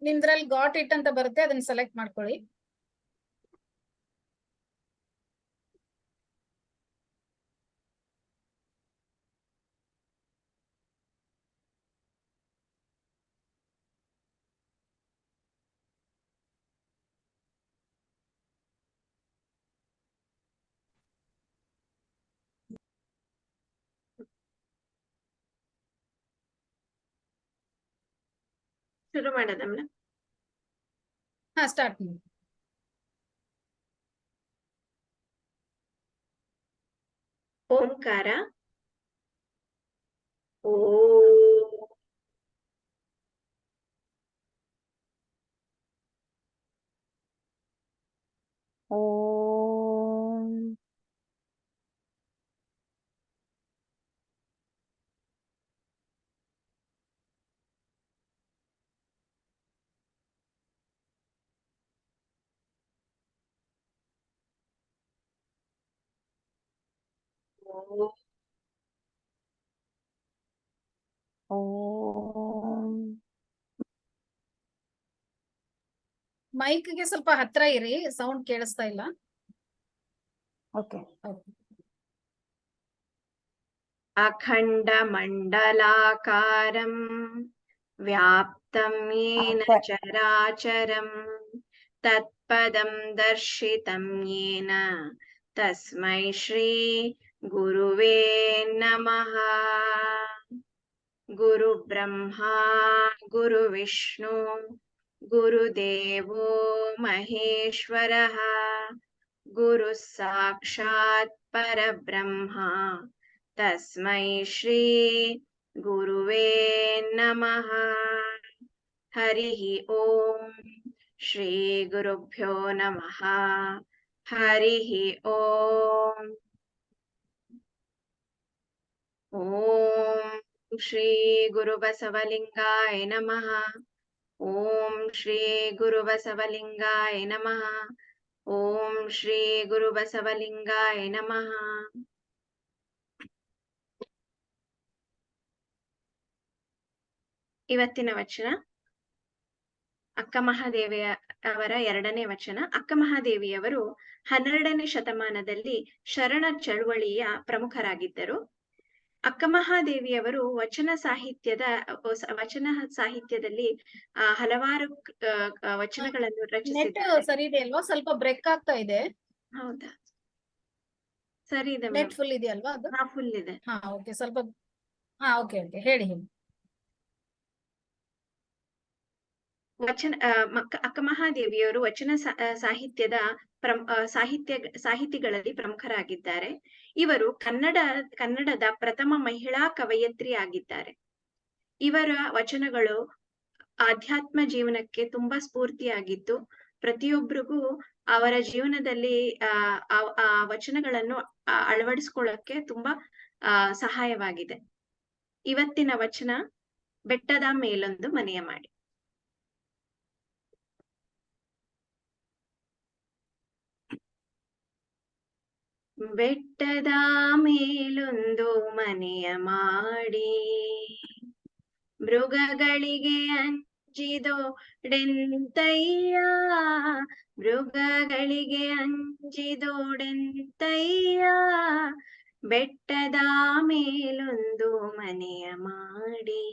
ನಿಮ್ದ್ರಲ್ಲಿ got it ಅಂತ ಬರುತ್ತೆ, ಅದನ್ನ ಸೆಲೆಕ್ಟ್ ಮಾಡ್ಕೊಳ್ಳಿ. ಶುರು ಮಾಡೋದಾ ಮೇಡಮ್? ಹಾ, ಸ್ಟಾರ್ಟ್ ಮಾಡಿ. ಓಂಕಾರ. ಓ ಓಂ ಓಂ ಮೈಕ್ಗೆ ಸ್ವಲ್ಪ ಹತ್ರ ಇರಿ, ಸೌಂಡ್ ಕೇಳಿಸ್ತಾ ಇಲ್ಲ. ಓಕೆ. ಅಖಂಡ ಮಂಡಲಾಕಾರಂ ವ್ಯಾಪ್ತಂ ಯೇನ ಚರಾಚರಂ ತತ್ಪದಂ ದರ್ಶಿತಂ ಯೇನ ತಸ್ಮೈ ಶ್ರೀ ಗುರುವೇ ನಮಃ. ಗುರು ಬ್ರಹ್ಮ ಗುರು ವಿಷ್ಣು ಗುರುದೇವೋ ಮಹೇಶ್ವರಃ ಗುರು ಸಾಕ್ಷಾತ್ ಪರಬ್ರಹ್ಮ ತಸ್ಮೈ ಶ್ರೀ ಗುರುವೇ ನಮಃ. ಹರಿ ಓಂ. ಶ್ರೀ ಗುರುಭ್ಯೋ ನಮಃ. ಹರಿ ಓಂ. ಓಂ ಶ್ರೀ ಗುರು ಬಸವಲಿಂಗಾಯ ನಮಃ. ಓಂ ಶ್ರೀ ಗುರು ಬಸವಲಿಂಗಾಯ ನಮಃ. ಓಂ ಶ್ರೀ ಗುರು ಬಸವಲಿಂಗಾಯ ನಮಃ. ಇವತ್ತಿನ ವಚನ ಅಕ್ಕ ಮಹಾದೇವಿಯ ಅವರ 2ನೇ ವಚನ. ಅಕ್ಕ ಮಹಾದೇವಿಯವರು 12ನೇ ಶತಮಾನದಲ್ಲಿ ಶರಣ ಚಳುವಳಿಯ ಪ್ರಮುಖರಾಗಿದ್ದರು. ಅಕ್ಕ ಮಹಾದೇವಿಯವರು ವಚನ ಸಾಹಿತ್ಯದಲ್ಲಿ ಹಲವಾರು ವಚನಗಳನ್ನು ರಚಿಸಿದ್ದಾರೆ. ಸರಿ ಇದೆ ಅಲ್ವಾ? ಸ್ವಲ್ಪ ಬ್ರೇಕ್ ಆಗ್ತಾ ಇದೆ. ಹೌದಾ? ಸರಿ ಇದೆ. ನೆಟ್ ಫುಲ್ ಇದೆಯಲ್ವಾ ಅದು? ಹಾ, ಫುಲ್ ಇದೆ. ಹಾ, ಓಕೆ. ಸ್ವಲ್ಪ ಓಕೆ ಹೇಳಿ. ಅಕ್ಕ ಮಹಾದೇವಿಯವರು ವಚನ ಸಾಹಿತಿಗಳಲ್ಲಿ ಪ್ರಮುಖರಾಗಿದ್ದಾರೆ. ಇವರು ಕನ್ನಡದ ಪ್ರಥಮ ಮಹಿಳಾ ಕವಯತ್ರಿ ಆಗಿದ್ದಾರೆ. ಇವರ ವಚನಗಳು ಆಧ್ಯಾತ್ಮ ಜೀವನಕ್ಕೆ ತುಂಬಾ ಸ್ಫೂರ್ತಿಯಾಗಿದ್ದು, ಪ್ರತಿಯೊಬ್ಬರಿಗೂ ಅವರ ಜೀವನದಲ್ಲಿ ಆ ವಚನಗಳನ್ನು ಅಳವಡಿಸ್ಕೊಳ್ಳಕ್ಕೆ ತುಂಬಾ ಸಹಾಯವಾಗಿದೆ. ಇವತ್ತಿನ ವಚನ ಬೆಟ್ಟದ ಮೇಲೊಂದು ಮನೆಯ ಮಾಡಿ. ಬೆಟ್ಟದ ಮೇಲೊಂದು ಮನೆಯ ಮಾಡಿ ಮೃಗಗಳಿಗೆ ಅಂಜಿದೋಡೆಂತಯ್ಯ. ಮೃಗಗಳಿಗೆ ಅಂಜಿದೋಡೆಂತಯ್ಯ. ಬೆಟ್ಟದ ಮೇಲೊಂದು ಮನೆಯ ಮಾಡಿ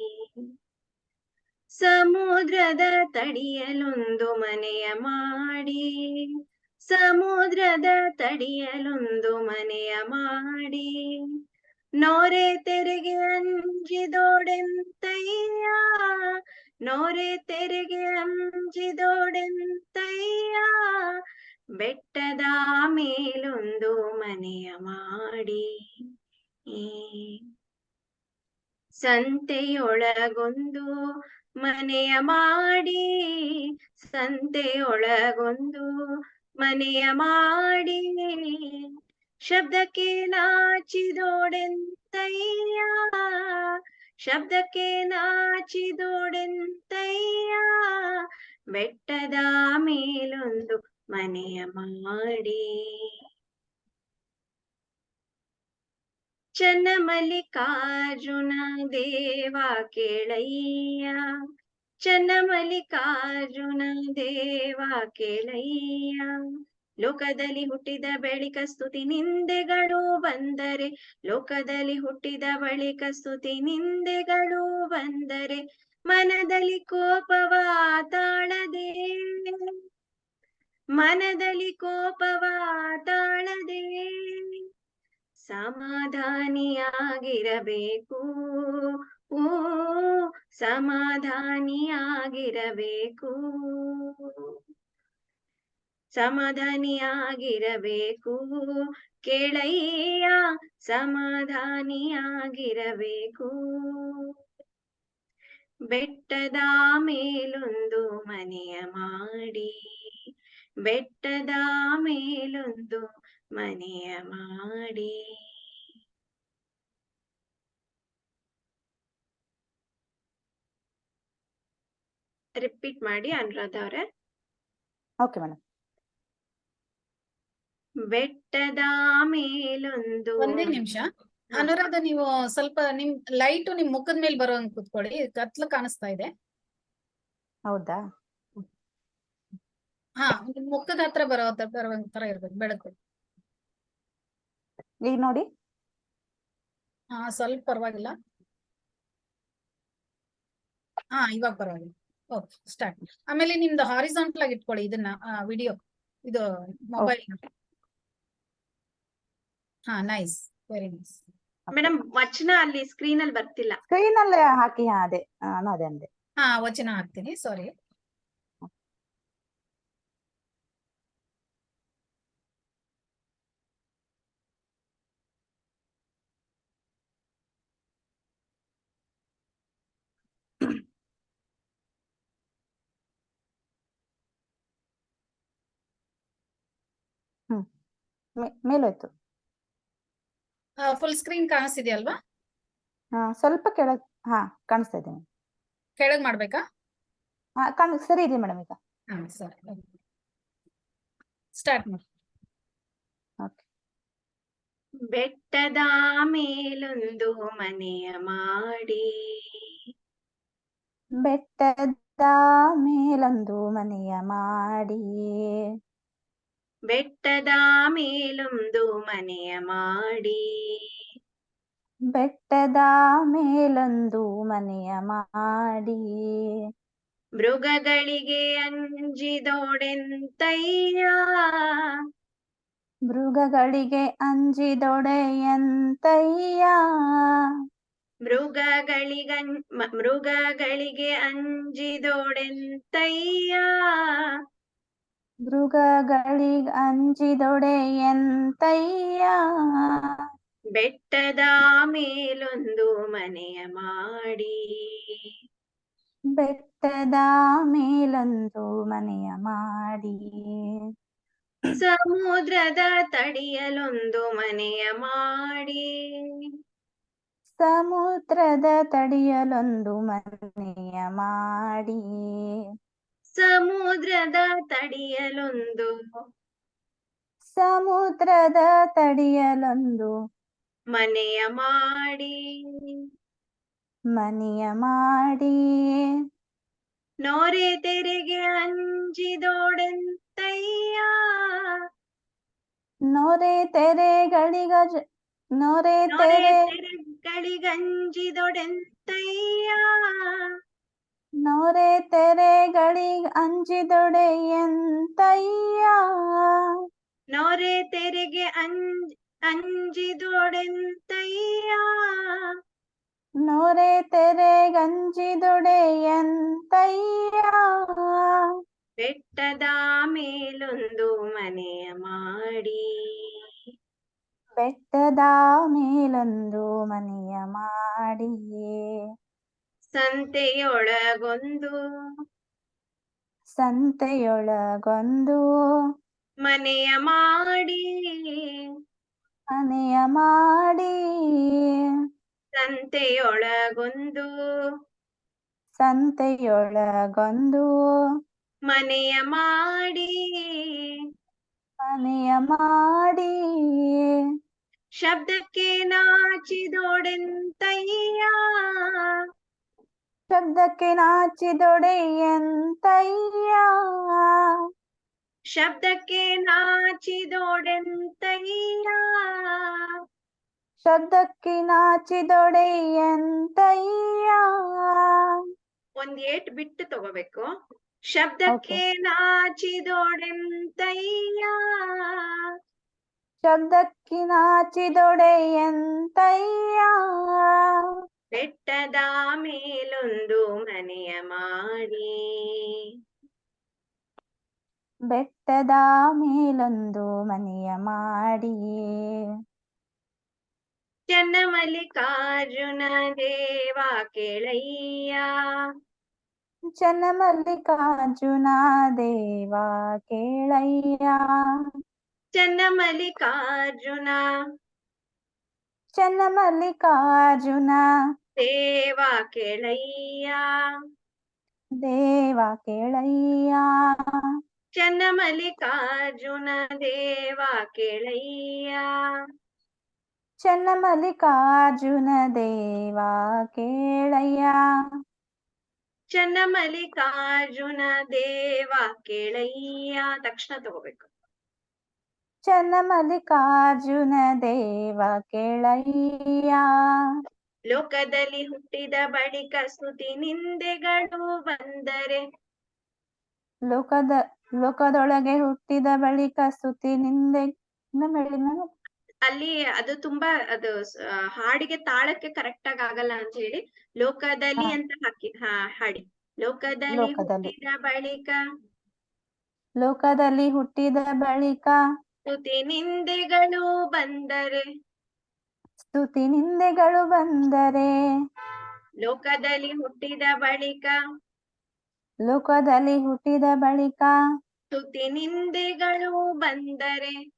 ಸಮುದ್ರದ ತಡಿಯಲೊಂದು ಮನೆಯ ಮಾಡಿ. ಸಮುದ್ರದ ತಡಿಯಲೊಂದು ಮನೆಯ ಮಾಡಿ ನೋರೆ ತೆರೆಗೆ ಅಂಜಿದೋಡೆಂತಯ್ಯ. ನೋರೆ ತೆರೆಗೆ ಅಂಜಿದೋಡೆಂತಯ್ಯ. ಬೆಟ್ಟದ ಮೇಲೊಂದು ಮನೆಯ ಮಾಡಿ. ಸಂತೆಯೊಳಗೊಂದು ಮನೆಯ ಮಾಡಿ. ಸಂತೆಯೊಳಗೊಂದು ಮನೆಯ ಮಾಡಿ ಶಬ್ದಕ್ಕೆ ನಾಚಿದೋಡೆಂತಯ್ಯ. ಶಬ್ದಕ್ಕೆ ನಾಚಿದೋಡೆಂತಯ್ಯ. ಬೆಟ್ಟದ ಮೇಲೊಂದು ಮನೆಯ ಮಾಡಿ. ಚನ್ನಮಲ್ಲಿಕಾರ್ಜುನ ದೇವ ಕೇಳಯ್ಯ. ಚನ್ನಮಲ್ಲಿಕಾರ್ಜುನ ದೇವ ಕೇಳಯ್ಯ. ಲೋಕದಲ್ಲಿ ಹುಟ್ಟಿದ ಬಳಿಕ ಸ್ತುತಿ ನಿಂದೆಗಳು ಬಂದರೆ, ಲೋಕದಲ್ಲಿ ಹುಟ್ಟಿದ ಬಳಿಕ ಸ್ತುತಿ ನಿಂದೆಗಳು ಬಂದರೆ, ಮನದಲ್ಲಿ ಕೋಪವ ತಾಳದೆ, ಮನದಲ್ಲಿ ಕೋಪವ ತಾಳದೆ ಸಮಾಧಾನಿಯಾಗಿರಬೇಕು. ಓ ಸಮಾಧಾನಿಯಾಗಿರಬೇಕು, ಸಮಾಧಾನಿಯಾಗಿರಬೇಕು ಕೇಳಯ್ಯ, ಸಮಾಧಾನಿಯಾಗಿರಬೇಕು. ಬೆಟ್ಟದ ಮೇಲೊಂದು ಮನೆಯ ಮಾಡಿ, ಬೆಟ್ಟದ ಮೇಲೊಂದು ಮನೆಯ ಮಾಡಿ. ರಿಪೀಟ್ ಮಾಡಿ ಅನುರಾಧ ಅವರೇ. Okay madam. ಬೆಟ್ಟದ ಮೇಲೊಂದು. ಒಂದೇ ನಿಮಿಷ ಅನುರಾಧ, ನೀವು ಸ್ವಲ್ಪ ನಿಮ್ ಲೈಟ್ ನಿಮ್ ಮುಖದ ಮೇಲೆ ಬರೋಂಗ್ ಕೂತ್ಕೊಳ್ಳಿ, ಕತ್ಲು ಕಾಣಿಸ್ತಾ ಇದೆ. ಹೌದಾ? ಹಾ, ನಿಮ್ ಮುಖದ ಹತ್ರ ಬರುವಂಗ್ ತರ ಇರ್ಬೇಕು ಬೆಳಕು. ಈಗ ನೋಡಿ. ಹಾ, ಸ್ವಲ್ಪ ಪರವಾಗಿಲ್ಲ. ಹಾ, ಇವಾಗ ಪರವಾಗಿಲ್ಲ. Okay, start. ಆಮೇಲೆ ನಿಮ್ದು ಹಾರಿಸಾಂಟಲ್ ಆಗಿ ಇಟ್ಕೊಳ್ಳಿ ಇದನ್ನ, ವಿಡಿಯೋ, ಇದು ಮೊಬೈಲ್. ಹಾ, ನೈಸ್, ವೆರಿ ನೈಸ್. ಮೇಡಮ್ ವಚನ ಅಲ್ಲಿ ಸ್ಕ್ರೀನ್ ಅಲ್ಲಿ ಬರ್ತಿಲ್ಲ. ಸ್ಕ್ರೀನ್ ಅಲ್ಲೇ ಹಾಕಿ. ಹಾ, ಅದೇ ನಾನು ಅದೇ ಅಂದೆ. ಹಾ, ವಚನ ಹಾಕ್ತೀನಿ, ಸಾರಿ. ಮೇಲೋಯ್ತು. Full screen ಕಾಣಿಸ್ತಿದೆಯಲ್ವಾ? ಹಾ, ಸ್ವಲ್ಪ ಕೆಳಗ್. ಹಾ, ಕಾಣಿಸ್ತಾ ಇದೆ. ಕೆಳಗ್ ಮಾಡ್ಬೇಕಾ? ಹಾ, ಸರಿ ಇದೆ ಮೇಡಮ್ ಈಗ. ಹಾ, ಸರಿ, ಸ್ಟಾರ್ಟ್ ಮಾಡಿ. ಓಕೆ. ಬೆಟ್ಟದ ಮೇಲೊಂದು ಮನೆಯ ಮಾಡಿ, ಬೆಟ್ಟದ ಮೇಲೊಂದು ಮನೆಯ ಮಾಡಿ, ಬೆಟ್ಟದ ಮೇಲೊಂದು ಮನೆಯ ಮಾಡಿ, ಬೆಟ್ಟದ ಮೇಲೊಂದು ಮನೆಯ ಮಾಡಿ, ಮೃಗಗಳಿಗೆ ಅಂಜಿದೋಡೆಂತಯ್ಯ, ಮೃಗಗಳಿಗೆ ಅಂಜಿದೊಡೆಯಂತಯ್ಯ, ಮೃಗಗಳಿಗೆ ಅಂಜಿದೋಡೆಂತಯ್ಯ, ಮೃಗಗಳಿಗೆ ಅಂಜಿದೊಡೆಯಂತಯ್ಯ, ಬೆಟ್ಟದ ಮೇಲೊಂದು ಮನೆಯ ಮಾಡಿ, ಬೆಟ್ಟದ ಮೇಲೊಂದು ಮನೆಯ ಮಾಡಿ, ಸಮುದ್ರದ ತಡಿಯಲೊಂದು ಮನೆಯ ಮಾಡಿ, ಸಮುದ್ರದ ತಡಿಯಲೊಂದು ಮನೆಯ ಮಾಡಿ, ಸಮುದ್ರದ ತಡಿಯಲೊಂದು, ಸಮುದ್ರದ ತಡಿಯಲೊಂದು ಮನೆಯ ಮಾಡಿ, ಮನೆಯ ಮಾಡಿ, ನೋರೆ ತೆರೆಗೆ ಅಂಜಿದೋಡೆಂತಯ್ಯ, ನೋರೆ ತೆರೆಗಳಿಗ ನೋರೆ ತೆರೆಗಳಿಗಂಜಿದೊಡೆಂತಯ್ಯ, ನೋರೆ ತೆರೆಗಳಿಗೆ ಅಂಜಿದೊಡೆಯಂತಯ್ಯ, ನೋರೆ ತೆರೆಗೆ ಅಂಜಿದೊಡೆಂತಯ್ಯ, ನೋರೆ ತೆರೆಗಂಜಿದೊಡೆಯಂತಯ್ಯ, ಬೆಟ್ಟದ ಮೇಲೊಂದು ಮನೆಯ ಮಾಡಿ, ಬೆಟ್ಟದ ಮೇಲೊಂದು ಮನೆಯ ಮಾಡಿ, ಸಂತೆಯೊಳಗೊಂದು ಸಂತೆಯೊಳಗೊಂದು ಮನೆಯ ಮಾಡಿ, ಮನೆಯ ಮಾಡಿ, ಸಂತೆಯೊಳಗೊಂದು ಸಂತೆಯೊಳಗೊಂದು ಮನೆಯ ಮಾಡಿ, ಮನೆಯ ಮಾಡಿ, ಶಬ್ದಕ್ಕೆ ನಾಚಿದೋಡೆಂತಯ್ಯ, ಶಬ್ದ ಶಬ್ದಕ್ಕೆ ನಾಚಿದೊಡೆಯಂತಯ್ಯ. ಶಬ್ದಕ್ಕೆ ನಾಚಿದೋಡೆಂತಯ್ಯ. ಶಬ್ದಕ್ಕೆ ನಾಚಿದೊಡೆಯಂತಯ್ಯ. ಒಂದ್ ಏಟ್ ಬಿಟ್ಟು ತಗೋಬೇಕು. ಶಬ್ದಕ್ಕೆ ನಾಚಿದೋಡೆಂತಯ್ಯ. ಶಬ್ದಕ್ಕೆ ನಾಚಿದೊಡೆಯಂತಯ್ಯ. ಬೆಟ್ಟದ ಮೇಲೊಂದು ಮನೆಯ ಮಾಡಿ. ಬೆಟ್ಟದ ಮೇಲೊಂದು ಮನೆಯ ಮಾಡಿ. ಚನ್ನಮಲ್ಲಿಕಾರ್ಜುನ ದೇವ ಕೇಳಯ್ಯ. ಚನ್ನಮಲ್ಲಿಕಾರ್ಜುನ ದೇವ ಕೇಳಯ್ಯ. ಚನ್ನಮಲ್ಲಿಕಾರ್ಜುನ ಚನ್ನಮಲ್ಲಿಕಾರ್ಜುನ ದೇವ ಕೇಳಯ್ಯ. ದೇವ ಕೇಳಯ್ಯ. ಚನ್ನಮಲ್ಲಿಕಾರ್ಜುನ ದೇವ ಕೇಳಯ್ಯ. ಚನ್ನಮಲ್ಲಿಕಾರ್ಜುನ ದೇವ ಕೇಳಯ್ಯ. ಚನ್ನಮಲ್ಲಿಕಾರ್ಜುನ ದೇವ ಕೇಳಯ್ಯ. ತಕ್ಷಣ ತಗೋಬೇಕು. ಚನ್ನಮಲ್ಲಿಕಾರ್ಜುನ ದೇವ ಕೇಳಯ್ಯ. ಲೋಕದಲ್ಲಿ ಹುಟ್ಟಿದ ಬಳಿಕ ಸ್ತುತಿ ನಿಂದೆಗಳು ಬಂದರೆ. ಲೋಕದೊಳಗೆ ಹುಟ್ಟಿದ ಬಳಿಕ ಸ್ತುತಿ ನಿಂದೆ. ಅಲ್ಲಿ ಅದು ತುಂಬಾ ಅದು ಹಾಡಿಗೆ ತಾಳಕ್ಕೆ ಕರೆಕ್ಟ್ ಆಗಿ ಆಗಲ್ಲ ಅಂತ ಹೇಳಿ ಲೋಕದಲ್ಲಿ ಅಂತ ಹಾಕಿ ಹಾಡಿ. ಲೋಕದಲ್ಲಿ ಹುಟ್ಟಿದ ಬಳಿಕ. ಲೋಕದಲ್ಲಿ ಹುಟ್ಟಿದ ಬಳಿಕ ಸ್ತುತಿ ನಿಂದೆಗಳು ಬಂದರೆ. ಸ್ತುತಿ ನಿಂದೆಗಳು ಬಂದರೆ. ಲೋಕದಲ್ಲಿ ಹುಟ್ಟಿದ ಬಳಿಕ. ಲೋಕದಲ್ಲಿ ಹುಟ್ಟಿದ ಬಳಿಕ ಸ್ತುತಿ ನಿಂದೆಗಳು ಬಂದರೆ.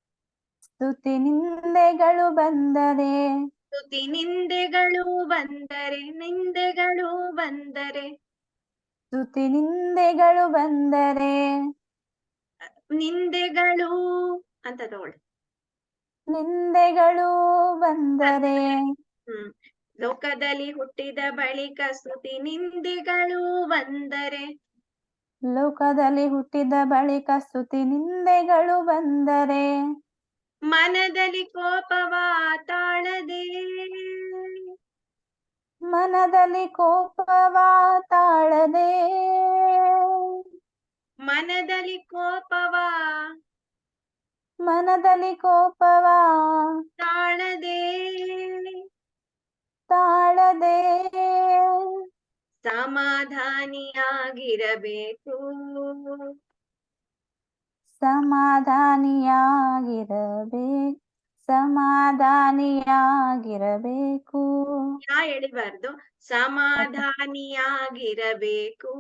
ಸ್ತುತಿ ನಿಂದೆಗಳು ಬಂದರೆ. ಸ್ತುತಿ ನಿಂದೆಗಳು ಬಂದರೆ. ನಿಂದೆಗಳು ಬಂದರೆ. ಸ್ತುತಿ ನಿಂದೆಗಳು ಬಂದರೆ. ನಿಂದೆಗಳು ಅಂತ ತಗೊಳ್ಳಿ. ನಿಂದೆಗಳು ಬಂದರೆ. ಲೋಕದಲ್ಲಿ ಹುಟ್ಟಿದ ಬಳಿಕ ಸ್ತುತಿ ನಿಂದೆಗಳು ಬಂದರೆ. ಲೋಕದಲ್ಲಿ ಹುಟ್ಟಿದ ಬಳಿಕ ಸ್ತುತಿ ನಿಂದೆಗಳು ಬಂದರೆ. ಮನದಲ್ಲಿ ಕೋಪವ ತಾಳದೆ. ಮನದಲ್ಲಿ ಕೋಪವ ತಾಳದೆ. ಮನದಲ್ಲಿ ಕೋಪವ. ಮನದಲ್ಲಿ ಕೋಪವ ತಾಳದೆ. ತಾಳದೆ. ಸಮಾಧಾನಿಯಾಗಿರಬೇಕು. ಸಮಾಧಾನಿಯಾಗಿರಬೇಕು. ಸಮಾಧಾನಿಯಾಗಿರಬೇಕು. ಎಳಿಬಾರ್ದು. ಸಮಾಧಾನಿಯಾಗಿರಬೇಕು.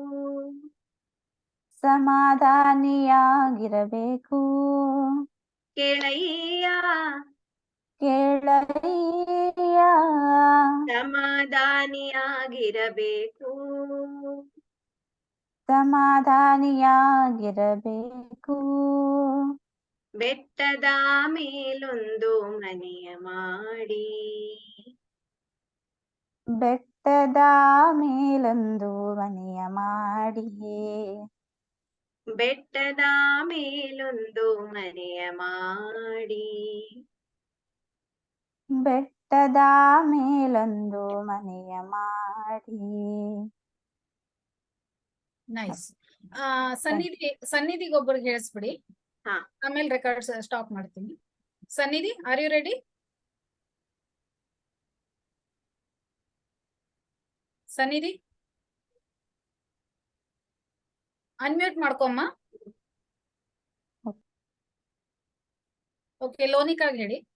ಸಮಾಧಾನಿಯಾಗಿರಬೇಕು. ಕೇಳಯ್ಯ. ಕೇಳಯ್ಯ. ಸಮಾಧಾನಿಯಾಗಿರಬೇಕು. ಸಮಾಧಾನಿಯಾಗಿರಬೇಕು. ಬೆಟ್ಟದ ಮೇಲೊಂದು ಮನೆಯ ಮಾಡಿ. ಬೆಟ್ಟದ ಮೇಲೊಂದು ಮನೆಯ ಮಾಡಿ. ಬೆಟ್ಟದ ಮೇಲೊಂದು ಮನೆಯ ಮಾಡಿ. ಬೆಟ್ಟದ ಮೇಲೊಂದು ಮನೆಯ ಮಾಡಿ. ನೈಸ್. ಸನ್ನಿಧಿಗೆ ಒಬ್ಬರಿಗೆ ಹೇಳಿಸ್ಬಿಡಿ. ಆಮೇಲೆ ರೆಕಾರ್ಡ್ ಸ್ಟಾಪ್ ಮಾಡ್ತೀನಿ. ಸನ್ನಿಧಿ, ಆರ್ ಯು ರೆಡಿ? ಸನ್ನಿಧಿ ಅನ್ಮ್ಯೂಟ್ ಮಾಡ್ಕೊಮ್ಮ. ಓಕೆ, ಲೋನಿಕಾಗ್ ಹೇಳಿ.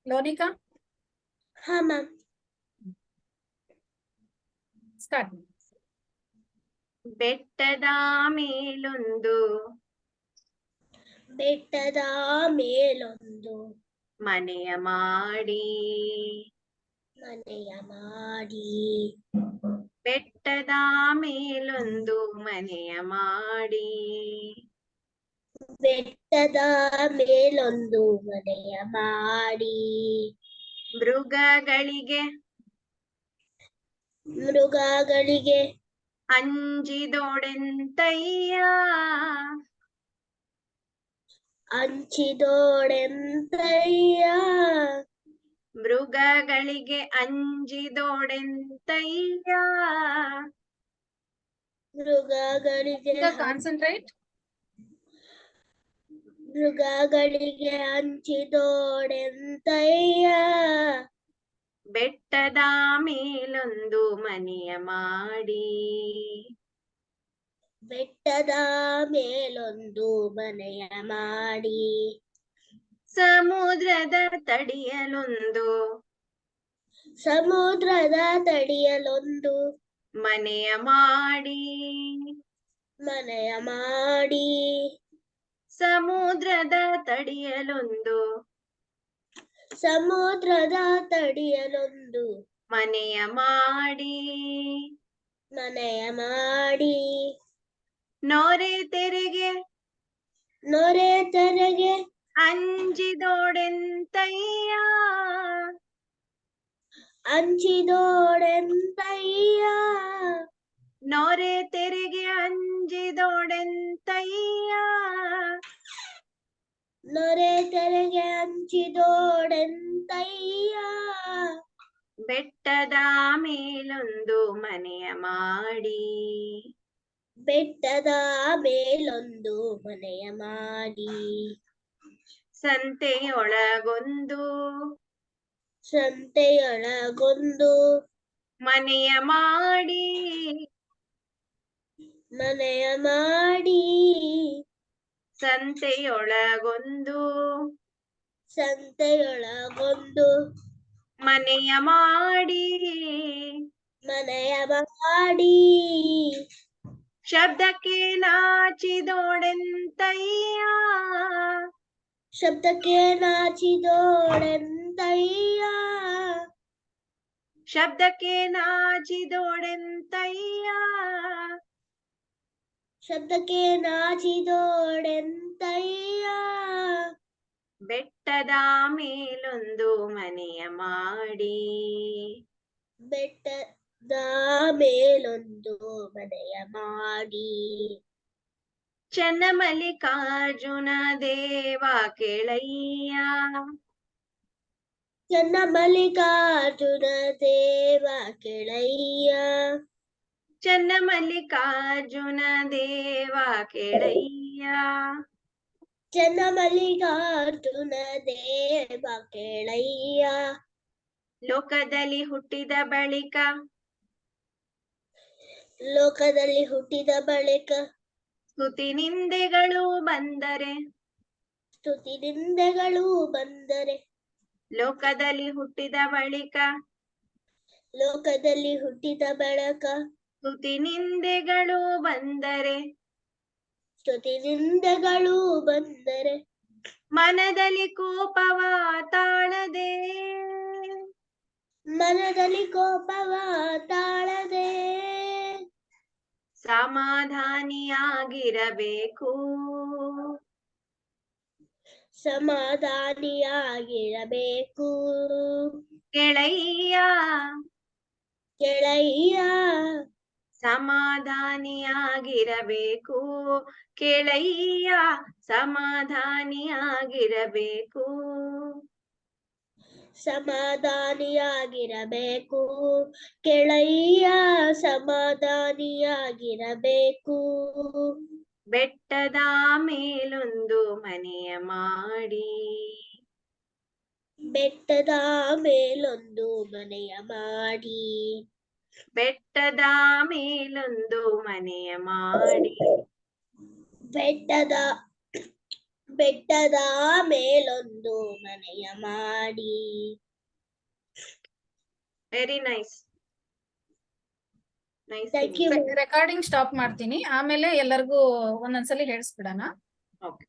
ಲೋನಿಕಾ. ಹಾ ಮ್ಯಾಮ್. ಸ್ಟಾರ್ಟ್. ಬೆಟ್ಟದ ಮೇಲೊಂದು. ಬೆಟ್ಟದ ಮೇಲೊಂದು ಮನೆಯ ಮಾಡಿ. ಮನೆಯ ಮಾಡಿ. ಬೆಟ್ಟದ ಮೇಲೊಂದು ಮನೆಯ ಮಾಡಿ. ಬೆಟ್ಟದ ಮೇಲೊಂದು ಮನೆಯ ಮಾಡಿ. ಮೃಗಗಳಿಗೆ. ಮೃಗಗಳಿಗೆ ಅಂಜಿದೋಡೆಂತಯ್ಯ ಅಂಚಿದೋಡೆಂತಯ್ಯ ಮೃಗಗಳಿಗೆ ಅಂಜಿದೋಡೆಂತಯ್ಯ ಮೃಗಗಳಿಗೆ ಈಗ ಕಾನ್ಸಂಟ್ರೇಟ್. ಮೃಗಗಳಿಗೆ ಅಂಚಿದೋಡೆಂತಯ್ಯ ಬೆಟ್ಟದ ಮೇಲೊಂದು ಮನೆಯ ಮಾಡಿ ಬೆಟ್ಟದ ಮೇಲೊಂದು ಮನೆಯ ಮಾಡಿ ಸಮುದ್ರದ ತಡಿಯಲೊಂದು ಸಮುದ್ರದ ತಡಿಯಲೊಂದು ಮನೆಯ ಮಾಡಿ ಮನೆಯ ಮಾಡಿ ಸಮುದ್ರದ ತಡಿಯಲೊಂದು ಸಮುದ್ರದ ತಡಿಯಲೊಂದು ಮನೆಯ ಮಾಡಿ ಮನೆಯ ಮಾಡಿ ನೋರೆ ತೆರೆಗೆ ನೊರೆ ತೆರೆಗೆ ಅಂಜಿದೋಡೆಂತಯ್ಯ ಅಂಚಿದೋಡೆಂತಯ್ಯ ನೋರೆ ತೆರೆಗೆ ಅಂಜಿದೋಡೆಂತಯ್ಯ ನೊರೆ ತೆರೆಗೆ ಅಂಚಿದೋಡೆಂತಯ್ಯ ಬೆಟ್ಟದ ಮೇಲೊಂದು ಮನೆಯ ಮಾಡಿ ಬೆಟ್ಟದ ಮೇಲೊಂದು ಮನೆಯ ಮಾಡಿ ಸಂತೆಯೊಳಗೊಂದು ಸಂತೆಯೊಳಗೊಂದು ಮನೆಯ ಮಾಡಿ ಮನೆಯ ಮಾಡಿ ಸಂತೆಯೊಳಗೊಂದು ಸಂತೆಯೊಳಗೊಂದು ಮನೆಯ ಮಾಡಿ ಮನೆಯ ಮಾಡಿ ಶಬ್ದಕ್ಕೆ ನಾಚಿದೋಡೆಂತಯ್ಯ ಶಬ್ದಕ್ಕೆ ನಾಚಿದೋಡೆಂತಯ್ಯ ಶಬ್ದಕ್ಕೆ ನಾಚಿದೋಡೆಂತಯ್ಯ ಶಬ್ದಕ್ಕೆ ನಾಚಿದೋಡೆಂತಯ್ಯ ಬೆಟ್ಟದ ಮೇಲೊಂದು ಮನೆಯ ಮಾಡಿ ಬೆಟ್ಟದ ಮೇಲೊಂದು ಮನೆಯ ಮಾಡಿ ಚನ್ನಮಲ್ಲಿಕಾರ್ಜುನ ದೇವ ಕೆಳಯ್ಯ ಚನ್ನಮಲ್ಲಿಕಾರ್ಜುನ ದೇವ ಕೆಳಯ್ಯ ಚನ್ನಮಲ್ಲಿಕಾರ್ಜುನ ದೇವ ಕೆಳಯ್ಯ ಚನ್ನಮಲ್ಲಿಕಾರ್ಜುನ ದೇವ ಕೆಳಯ್ಯ ಲೋಕದಲ್ಲಿ ಹುಟ್ಟಿದ ಬಳಿಕ ಲೋಕದಲ್ಲಿ ಹುಟ್ಟಿದ ಬಳಿಕ ಸ್ತುತಿ ನಿಂದೆಗಳು ಬಂದರೆ ಸ್ತುತಿ ನಿಂದೆಗಳು ಬಂದರೆ ಲೋಕದಲ್ಲಿ ಹುಟ್ಟಿದ ಬಳಿಕ ಲೋಕದಲ್ಲಿ ಹುಟ್ಟಿದ ಬಳಿಕ ಸ್ತುತಿ ನಿಂದೆಗಳು ಬಂದರೆ ಸ್ತುತಿ ನಿಂದೆಗಳು ಬಂದರೆ ಮನದಲ್ಲಿ ಕೋಪವ ತಾಳದೆ ಮನದಲ್ಲಿ ಕೋಪವ ತಾಳದೆ ಸಮಾಧಾನಿಯಾಗಿರಬೇಕು ಸಮಾಧಾನಿಯಾಗಿರಬೇಕು ಕೆಳಯ್ಯ ಕೆಳಯ್ಯ ಸಮಾಧಾನಿಯಾಗಿರಬೇಕು ಕೆಳಯ್ಯ ಸಮಾಧಾನಿಯಾಗಿರಬೇಕು ಸಮಾಧಾನಿಯಾಗಿರಬೇಕು ಕೆಳಯ್ಯ ಸಮಾಧಾನಿಯಾಗಿರಬೇಕು ಬೆಟ್ಟದ ಮೇಲೊಂದು ಮನೆಯ ಮಾಡಿ ಬೆಟ್ಟದ ಮೇಲೊಂದು ಮನೆಯ ಮಾಡಿ ಬೆಟ್ಟದ ಮೇಲೊಂದು ಮನೆಯ ಮಾಡಿ ಬೆಟ್ಟದ ಬೆಟ್ಟದ ಮೇಲೊಂದು ಮನೆಯ ಮಾಡಿ very nice nice Thank you. Recording stop ಮಾಡ್ತೀನಿ, ಆಮೇಲೆ ಎಲ್ಲರಿಗೂ ಒಂದೊಂದ್ಸಲಿ ಹೇಳಿಸ್ಬಿಡೋಣ. ಓಕೆ